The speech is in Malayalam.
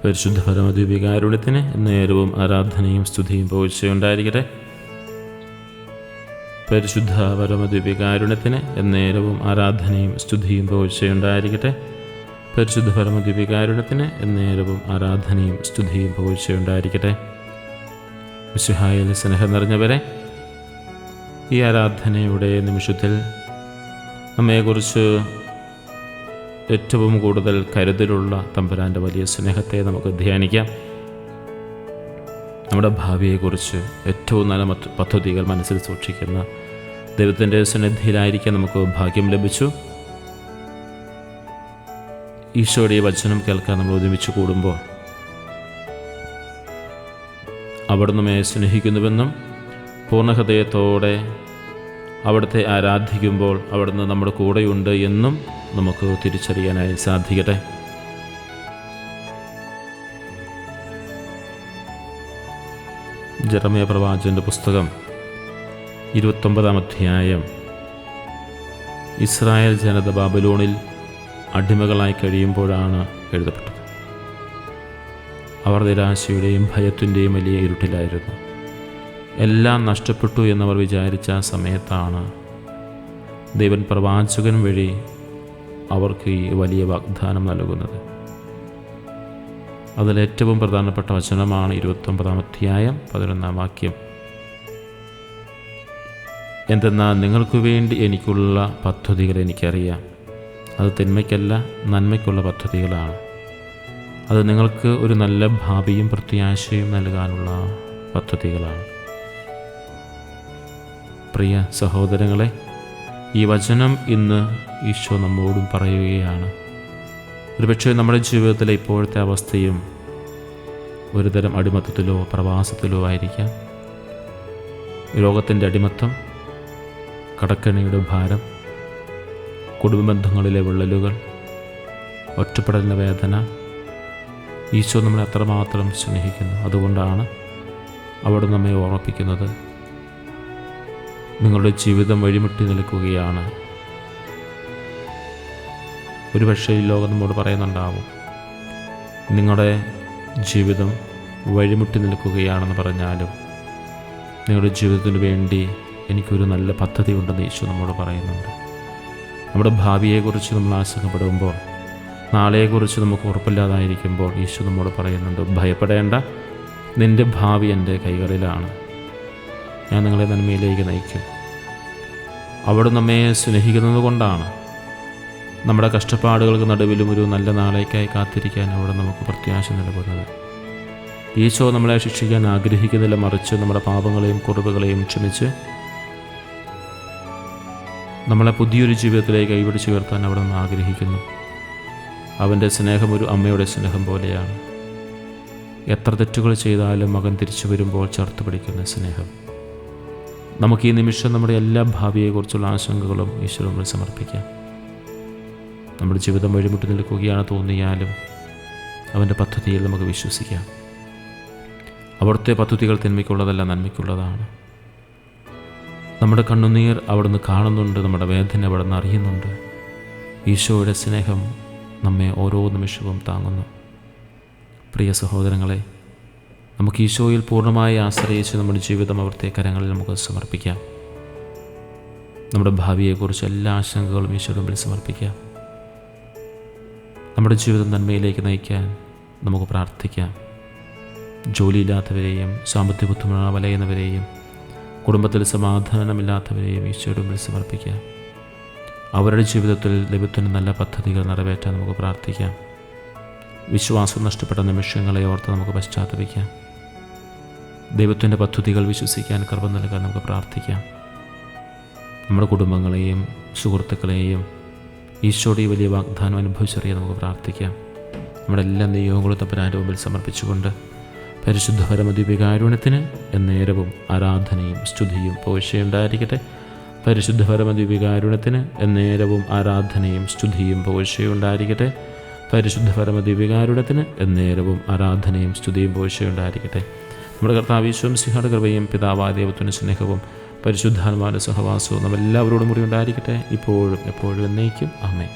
പരിശുദ്ധ പരമദ്വീപികാരുണ്യത്തിന് നേരവും ആരാധനയും സ്തുതിയും പുകഴ്ചയുണ്ടായിരിക്കട്ടെ. പരിശുദ്ധ പരമദ്വീപികാരുണ്യത്തിന് നേരവും ആരാധനയും സ്തുതിയും പുകഴ്ചയുണ്ടായിരിക്കട്ടെ. പരിശുദ്ധ പരമദ്വീപികാരുണ്യത്തിന് നേരവും ആരാധനയും സ്തുതിയും പുകഴ്ചയുണ്ടായിരിക്കട്ടെ. മിശിഹായിൽ സ്നേഹം നിറഞ്ഞവരെ, ഈ ആരാധനയുടെ നിമിഷത്തിൽ നമ്മെക്കുറിച്ച് ഏറ്റവും കൂടുതൽ കരുതലുള്ള തമ്പുരാൻ്റെ വലിയ സ്നേഹത്തെ നമുക്ക് ധ്യാനിക്കാം. നമ്മുടെ ഭാവിയെക്കുറിച്ച് ഏറ്റവും നല്ല പദ്ധതികൾ മനസ്സിൽ സൂക്ഷിക്കുന്ന ദൈവത്തിൻ്റെ സന്നിധിയിലായിരിക്കാൻ നമുക്ക് ഭാഗ്യം ലഭിച്ചു. ഈശോയുടെ വചനം കേൾക്കാൻ നമ്മൾ ഒരുമിച്ച് കൂടുമ്പോൾ അവിടുന്ന് നമ്മെ സ്നേഹിക്കുന്നുവെന്നും പൂർണ്ണഹൃദയത്തോടെ അവിടുത്തെ ആരാധിക്കുമ്പോൾ അവിടുന്ന് നമ്മുടെ കൂടെയുണ്ട് എന്നും നമുക്ക് തിരിച്ചറിയാനായി സാധിക്കട്ടെ. ജെറമ്യ പ്രവാചകന്റെ പുസ്തകം 29-ാം അധ്യായം. ഇസ്രായേൽ ജനത ബാബിലോണിൽ അടിമകളായി കഴിയുമ്പോഴാണ് എഴുതപ്പെട്ടത്. അവർ നിരാശയുടെയും ഭയത്തിൻ്റെയും വലിയ ഇരുട്ടിലായിരുന്നു. എല്ലാം നഷ്ടപ്പെട്ടു എന്നവർ വിചാരിച്ച ആ സമയത്താണ് ദൈവൻ പ്രവാചകൻ വഴി അവർക്ക് ഈ വലിയ വാഗ്ദാനം നൽകുന്നത്. അതിലേറ്റവും പ്രധാനപ്പെട്ട വചനമാണ് 29-ാം അധ്യായം 11-ാം വാക്യം. എന്തെന്നാൽ നിങ്ങൾക്ക് വേണ്ടി എനിക്കുള്ള പദ്ധതികൾ എനിക്കറിയാം. അത് തിന്മയ്ക്കല്ല, നന്മയ്ക്കുള്ള പദ്ധതികളാണ്. അത് നിങ്ങൾക്ക് ഒരു നല്ല ഭാവിയും പ്രത്യാശയും നൽകാനുള്ള പദ്ധതികളാണ്. പ്രിയ സഹോദരങ്ങളെ, ഈ വചനം ഇന്ന് ഈശോ നമ്മോടും പറയുകയാണ്. ഒരുപക്ഷെ നമ്മുടെ ജീവിതത്തിലെ ഇപ്പോഴത്തെ അവസ്ഥയും ഒരുതരം അടിമത്തത്തിലോ പ്രവാസത്തിലോ ആയിരിക്കാം. രോഗത്തിൻ്റെ അടിമത്തം, കടക്കെണിയുടെ ഭാരം, കുടുംബബന്ധങ്ങളിലെ വിള്ളലുകൾ, ഒറ്റപ്പെടലിൻ്റെ വേദന. ഈശോ നമ്മളെ അത്രമാത്രം സ്നേഹിക്കുന്നു. അതുകൊണ്ടാണ് അവിടെ നമ്മെ ഓർമ്മിപ്പിക്കുന്നത്, നിങ്ങളുടെ ജീവിതം വഴിമുട്ടി നിൽക്കുകയാണ്. ഒരുപക്ഷെ ഈ ലോകം നമ്മോട് പറയുന്നുണ്ടാവും, നിങ്ങളുടെ ജീവിതം വഴിമുട്ടി നിൽക്കുകയാണെന്ന് പറഞ്ഞാലും നിങ്ങളുടെ ജീവിതത്തിന് വേണ്ടി എനിക്കൊരു നല്ല പദ്ധതി ഉണ്ടെന്ന് ഈശോ നമ്മോട് പറയുന്നുണ്ട്. നമ്മുടെ ഭാവിയെക്കുറിച്ച് നമ്മൾ ആശങ്കപ്പെടുമ്പോൾ, നാളെയെക്കുറിച്ച് നമുക്ക് ഉറപ്പില്ലാതായിരിക്കുമ്പോൾ ഈശോ നമ്മോട് പറയുന്നുണ്ട്, ഭയപ്പെടേണ്ട, നിൻ്റെ ഭാവി എൻ്റെ കൈകളിലാണ്. ഞാൻ നിങ്ങളെ നന്മയിലേക്ക് നയിക്കും. അവിടെ നമ്മെ സ്നേഹിക്കുന്നത് കൊണ്ടാണ് നമ്മുടെ കഷ്ടപ്പാടുകൾക്ക് നടുവിലും ഒരു നല്ല നാളേക്കായി കാത്തിരിക്കാൻ അവിടെ നമുക്ക് പ്രത്യാശ നൽകുന്നത്. ഈശോ നമ്മളെ ശിക്ഷിക്കാൻ ആഗ്രഹിക്കുന്നില്ല, മറിച്ച് നമ്മുടെ പാപങ്ങളെയും കുറവുകളെയും ക്ഷമിച്ച് നമ്മളെ പുതിയൊരു ജീവിതത്തിലേക്ക് കൈപിടിച്ച് ഉയർത്താൻ അവിടെ നമ്മൾ ആഗ്രഹിക്കുന്നു. അവൻ്റെ സ്നേഹം ഒരു അമ്മയുടെ സ്നേഹം പോലെയാണ്. എത്ര തെറ്റുകൾ ചെയ്താലും മകൻ തിരിച്ചു വരുമ്പോൾ ചേർത്ത് പിടിക്കുന്ന സ്നേഹം. നമുക്ക് ഈ നിമിഷം നമ്മുടെ എല്ലാ ഭാവിയെക്കുറിച്ചുള്ള ആശങ്കകളും ഈശ്വരന് സമർപ്പിക്കാം. നമ്മുടെ ജീവിതം വഴിമുട്ടി നിൽക്കുകയാണ് തോന്നിയാലും അവൻ്റെ പദ്ധതിയിൽ നമുക്ക് വിശ്വസിക്കാം. അവിടുത്തെ പദ്ധതികൾ തിന്മയ്ക്കുള്ളതല്ല, നന്മയ്ക്കുള്ളതാണ്. നമ്മുടെ കണ്ണുനീർ അവിടുന്ന് കാണുന്നുണ്ട്, നമ്മുടെ വേദന അവിടുന്ന് അറിയുന്നുണ്ട്. ഈശോയുടെ സ്നേഹം നമ്മെ ഓരോ നിമിഷവും താങ്ങുന്നു. പ്രിയ സഹോദരങ്ങളെ, നമുക്ക് ഈശോയിൽ പൂർണ്ണമായി ആശ്രയിച്ച് നമ്മുടെ ജീവിതം അവിടുത്തെ കരങ്ങളിൽ നമുക്ക് സമർപ്പിക്കാം. നമ്മുടെ ഭാവിയെക്കുറിച്ച് എല്ലാ ആശങ്കകളും ഈശോയുടെ മുമ്പിൽ സമർപ്പിക്കാം. നമ്മുടെ ജീവിതം നന്മയിലേക്ക് നയിക്കാൻ നമുക്ക് പ്രാർത്ഥിക്കാം. ജോലിയില്ലാത്തവരെയും സാമ്പത്തിക ബുദ്ധിമുട്ട് വലയുന്നവരെയും കുടുംബത്തിൽ സമാധാനമില്ലാത്തവരെയും ഈശോയുടെ മുമ്പിൽ സമർപ്പിക്കാം. അവരുടെ ജീവിതത്തിൽ ദൈവത്തിൻ്റെ നല്ല പദ്ധതികൾ നിറവേറ്റാൻ നമുക്ക് പ്രാർത്ഥിക്കാം. വിശ്വാസം നഷ്ടപ്പെട്ട നിമിഷങ്ങളെ ഓർത്ത് നമുക്ക് പശ്ചാത്തപിക്കാം. ദൈവത്തിൻ്റെ പദ്ധതികൾ വിശ്വസിക്കാൻ കൃപ നൽകാൻ നമുക്ക് പ്രാർത്ഥിക്കാം. നമ്മുടെ കുടുംബങ്ങളെയും സുഹൃത്തുക്കളെയും ഈശോയുടെ ഈ വലിയ വാഗ്ദാനം അനുഭവിച്ചറിയാൻ നമുക്ക് പ്രാർത്ഥിക്കാം. നമ്മുടെ എല്ലാ നിയോഗങ്ങളും തമ്പുരാൻ്റെ മുമ്പിൽ സമർപ്പിച്ചുകൊണ്ട് പരിശുദ്ധ പരമദ്വീപികാരുണ്യത്തിന് എന്നേരവും ആരാധനയും സ്തുതിയും പുകഴ്ചയുണ്ടായിരിക്കട്ടെ. പരിശുദ്ധ പരമദ്വീപികാരുണ്യത്തിന് എന്നേരവും ആരാധനയും സ്തുതിയും പുകഴ്ചയുണ്ടായിരിക്കട്ടെ. പരിശുദ്ധ പരമദ്വീപികാരുണ്യത്തിന് എന്നേരവും ആരാധനയും സ്തുതിയും പുകഴ്ചയുണ്ടായിരിക്കട്ടെ. നമ്മുടെ കർത്താവ് യേശു മിശിഹായുടെ കൃപയും പിതാവായ ദൈവത്തിൻ്റെ സ്നേഹവും പരിശുദ്ധാത്മാവിൻ്റെ സഹവാസവും നമ്മളെല്ലാവരോടും കൂടി ഉണ്ടായിരിക്കട്ടെ, ഇപ്പോഴും എപ്പോഴും എന്നേക്കും. ആമേൻ.